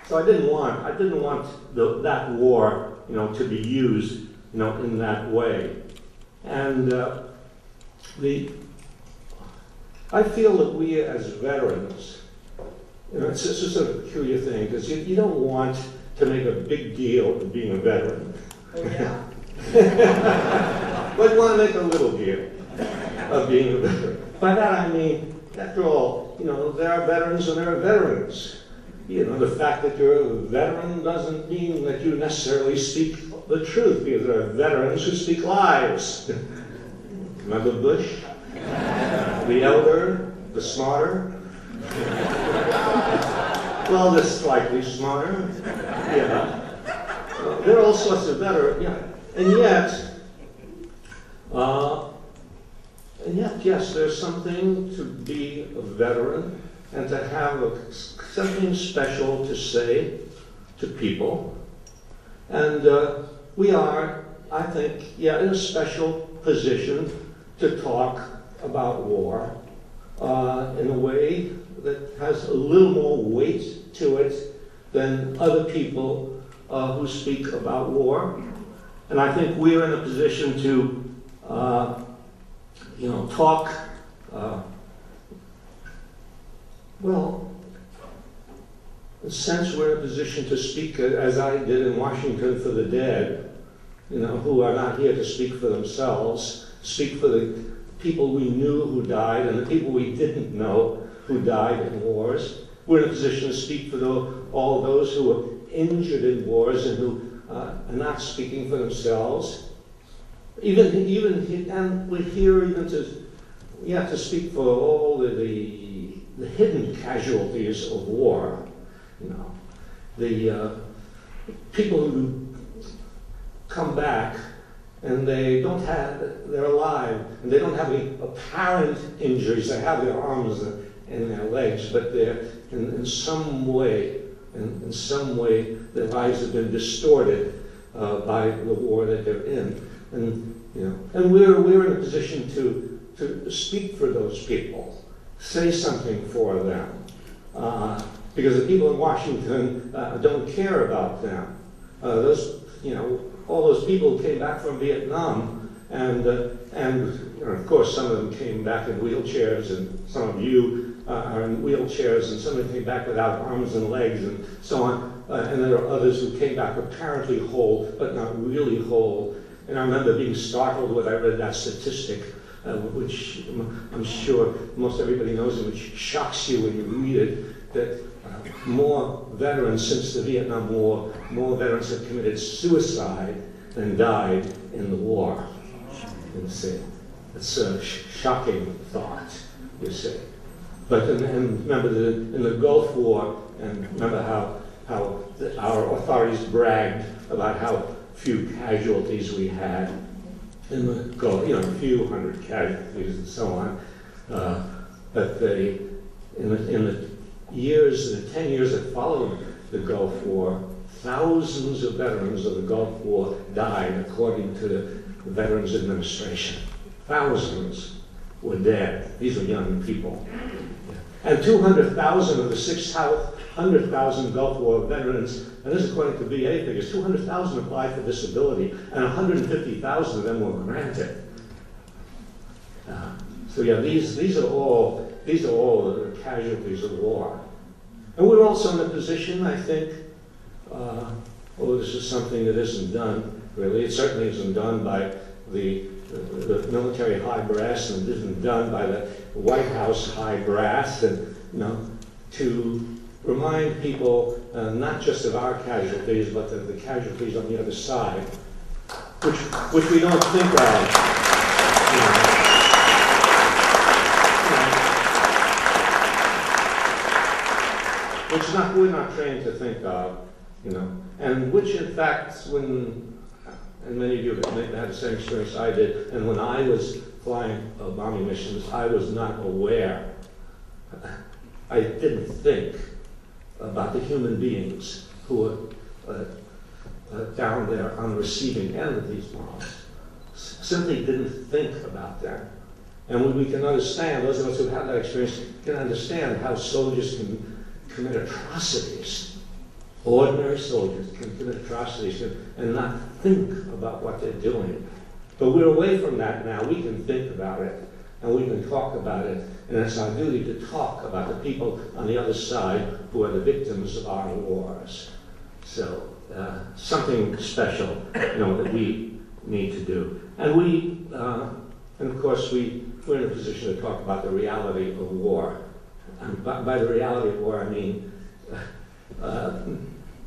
So I didn't want that war, to be used, in that way. And I feel that we as veterans, it's just a sort of peculiar thing, because you don't want to make a big deal of being a veteran. Oh, yeah. But you want to make a little deal of being a veteran. By that I mean, after all, there are veterans and there are veterans. The fact that you're a veteran doesn't mean that you necessarily speak the truth, because there are veterans who speak lies. Remember Bush? The elder, the smarter. Well, the slightly smarter. Yeah. There are all sorts of veterans. Yeah. And yet, yes, there's something to be a veteran and to have something special to say to people. And we are, I think, in a special position to talk about war in a way that has a little more weight to it than other people who speak about war. And I think we're in a position to, talk, well, in a sense we're in a position to speak, as I did in Washington, for the dead, who are not here to speak for themselves, speak for the people we knew who died and the people we didn't know who died in wars. We're in a position to speak for all those who were injured in wars and who are not speaking for themselves. And we're here even to speak for all the hidden casualties of war. The people who come back and they're alive and they don't have any apparent injuries. They have their arms and their legs, but they're in some way their lives have been distorted by the war that they're in. And we're in a position to speak for those people, say something for them, because the people in Washington don't care about them. All those people who came back from Vietnam, and of course some of them came back in wheelchairs, and some of you are in wheelchairs, and some of them came back without arms and legs, and so on. And there are others who came back apparently whole, but not really whole. And I remember being startled when I read that statistic, which I'm sure most everybody knows, and which shocks you when you read it, that more veterans since the Vietnam War, more veterans have committed suicide than died in the war. You see, it's a shocking thought, you see. But and remember in the Gulf War, and remember how our authorities bragged about how few casualties we had in the Gulf, a few hundred casualties and so on. But in the 10 years that followed the Gulf War, thousands of veterans of the Gulf War died, according to the Veterans Administration. Thousands were dead. These were young people. And 200,000 of the 600,000 Gulf War veterans, and this is according to VA figures, 200,000 applied for disability, and 150,000 of them were granted. So yeah, these are all the casualties of war. And we're also in a position, I think, although this is something that isn't done, really, it certainly isn't done by the military high brass, and it isn't done by the White House high brass, and to remind people not just of our casualties, but of the casualties on the other side, which we don't think of. Which we're not trained to think of, and which in fact, and many of you have had the same experience I did, and when I was flying bombing missions, I was not aware, I didn't think about the human beings who were down there on the receiving end of these bombs. Simply didn't think about them. And we can understand, those of us who have that experience can understand how soldiers can commit atrocities. Ordinary soldiers can commit atrocities and not think about what they're doing. But we're away from that now. We can think about it, and we can talk about it, and it's our duty to talk about the people on the other side who are the victims of our wars. So, something special, that we need to do. And of course, we're in a position to talk about the reality of war. And by the reality of war, I mean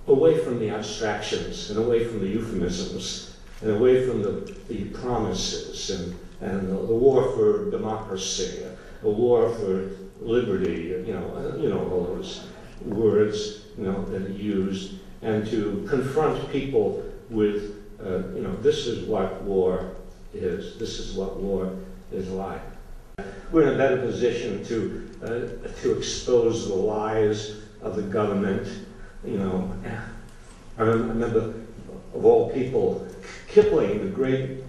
away from the abstractions and away from the euphemisms and away from the promises and the war for democracy, the war for liberty, all those words, that are used, and to confront people with, this is what war is. This is what war is like. We're in a better position to expose the lies of the government. I remember, of all people, Kipling, the great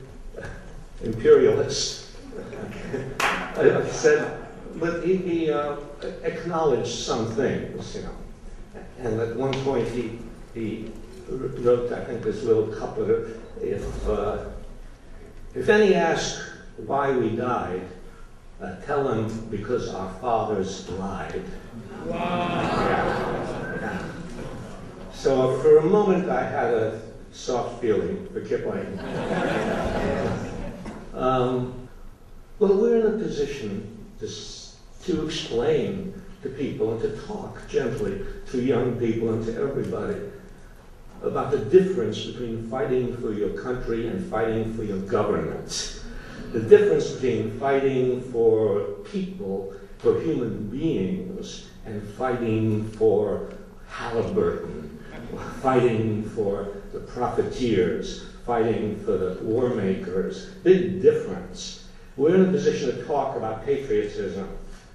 imperialist, said, but he acknowledged some things, And at one point he wrote, I think, this little couplet of, if any ask why we died, tell them because our fathers lied. Wow. Yeah. So for a moment I had a soft feeling for Kipling. Well, we're in a position to explain to people and to talk gently to young people and to everybody about the difference between fighting for your country and fighting for your government. The difference between fighting for people, for human beings, and fighting for Halliburton, fighting for the profiteers, fighting for the war makers. Big difference. We're in a position to talk about patriotism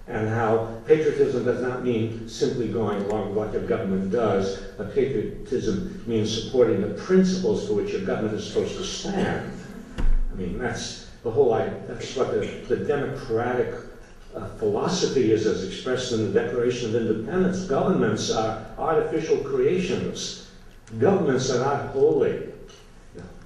and how patriotism does not mean simply going along with what your government does, but patriotism means supporting the principles for which your government is supposed to stand. I mean, that's the whole idea. That's what the democratic philosophy is as expressed in the Declaration of Independence. Governments are artificial creations. Governments are not holy.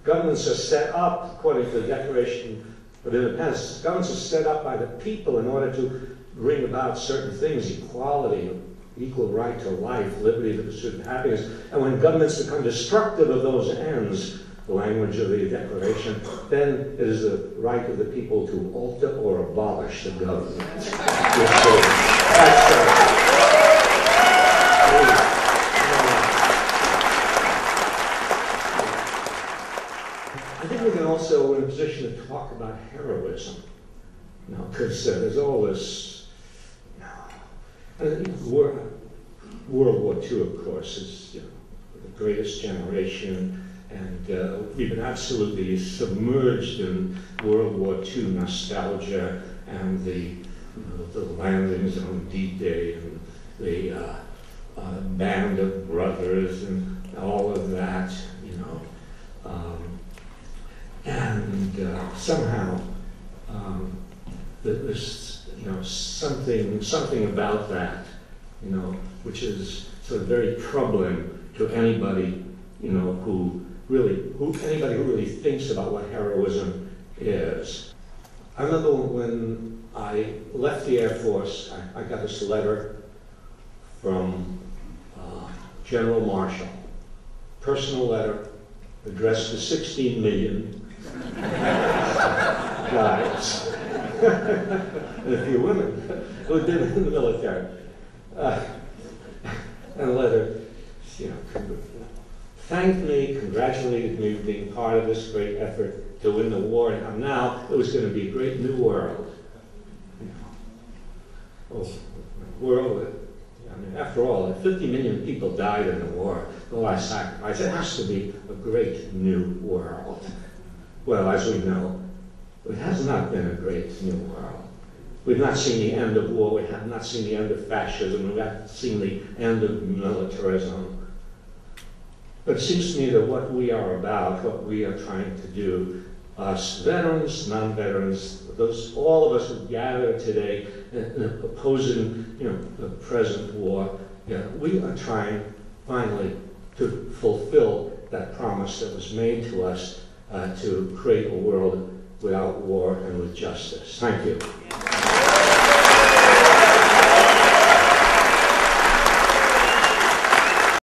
Governments are set up, according to the Declaration of Independence, governments are set up by the people in order to bring about certain things, equality, equal right to life, liberty, the pursuit of happiness. And when governments become destructive of those ends, the language of the Declaration, then it is the right of the people to alter or abolish the government. I think we can also, we're in a position to talk about heroism. Because there's all this, World War II, of course, is the greatest generation, and we've been absolutely submerged in World War II nostalgia and the landings on D-Day and the Band of Brothers and all of that, and somehow there's something about that, which is sort of very troubling to anybody, anybody who really thinks about what heroism is. I remember when I left the Air Force, I got this letter from General Marshall, personal letter addressed to 16 million guys and a few women who had been in the military. And a letter, thanked me, congratulated me for being part of this great effort to win the war, and how now it was going to be a great new world. After all, 50 million people died in the war, the last sacrifice. It has to be a great new world. Well, as we know, it has not been a great new world. We've not seen the end of war. We have not seen the end of fascism. We've not seen the end of militarism. But it seems to me that what we are about, what we are trying to do, us veterans, non-veterans, all of us who gather today opposing, the present war, we are trying finally to fulfill that promise that was made to us to create a world without war and with justice. Thank you.